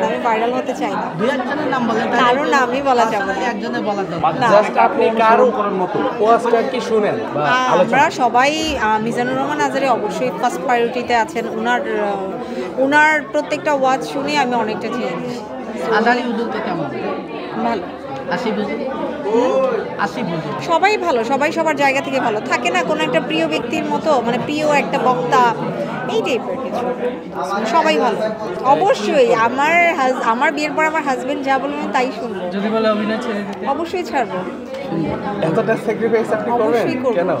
বলছেন, আমি ভাইরাল হতে চাই না। দুই একজনের নাম বলেন, কারোর নামই বলা যাবে না। একজনের বলা দরকার। জাস্ট আপনি কারো পোস্টার কি শুনেন বা আমরা সবাই মিজানুর রহমান আজারি অবশ্যই ফার্স্ট প্রায়োরিটিতে আছেন। ওনার প্রত্যেকটা ওয়াজ শুনে আমি অনেকটা চেঞ্জ। আজারি হুজুরকে কেমন? ভালো। আসিফ হুজুর? আসিফ হুজুর সবাই ভালো, সবাই সবার জায়গা থেকে ভালো থাকে না, কোনো একটা প্রিয় ব্যক্তির মতো, মানে প্রিয় একটা বক্তা এই টাইপের কিছু। সবাই ভালো অবশ্যই। আমার বিয়ের পর আমার হাজবেন্ড যা বলবেন তাই শুনবো। যদি বলে অভিনয় ছেড়ে দিতে? অবশ্যই ছাড়বো, এতটা স্যাক্রিফাইস আপনি করবেন অবশ্যই করবো। কেন?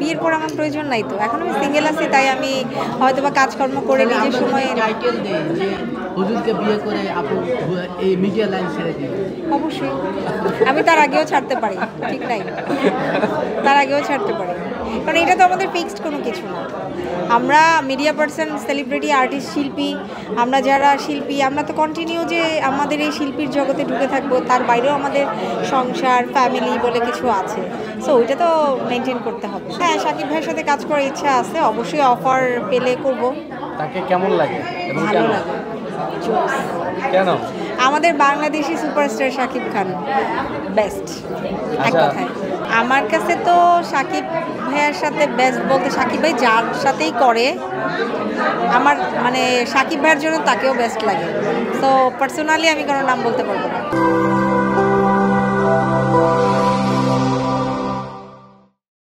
বিয়ের পর আমার প্রয়োজন নাই তো, এখন আমি সিঙ্গেল আছি, তাই আমি হয়তো বা কাজকর্ম করে নিজের সময়। টাইটেল দেই যে হুজুরকে বিয়ে করে আপু এই মিডিয়া লাইন ছেড়ে দিই, অবশ্যই আমি তার আগেও ছাড়তে পারি, ঠিক নাই, তার আগেও ছাড়তে পারি, কারণ এটা তো আমাদের ফিক্সড কোনো কিছু না। আমরা মিডিয়া পার্সন, সেলিব্রিটি, আর্টিস্ট, শিল্পী, আমরা যারা শিল্পী আমরা তো কন্টিনিউ যে আমাদের এই শিল্পীর জগতে ঢুকে থাকবো, তার বাইরেও আমাদের সংসার, ফ্যামিলি বলে কিছু আছে। সো ওইটা তো মেনটেন করতে হবে। হ্যাঁ, শাকিব ভাইয়ের সাথে কাজ করার ইচ্ছা আছে, অবশ্যই অফার পেলে করব। তাকে কেমন লাগে এবং ভালো কেন? লাগে। জোস। কেন? আমাদের বাংলাদেশি সুপারস্টার শাকিব খান বেস্ট, এক আচ্ছা। কথায়। আমার কাছে তো শাকিব ভাইয়ের সাথে বেস্ট বলতে শাকিব ভাই যার সাথেই করে আমার মানে শাকিব ভাইয়ের জন্য তাকেও বেস্ট লাগে। সো পার্সোনালি আমি কোনো নাম বলতে পারবো না।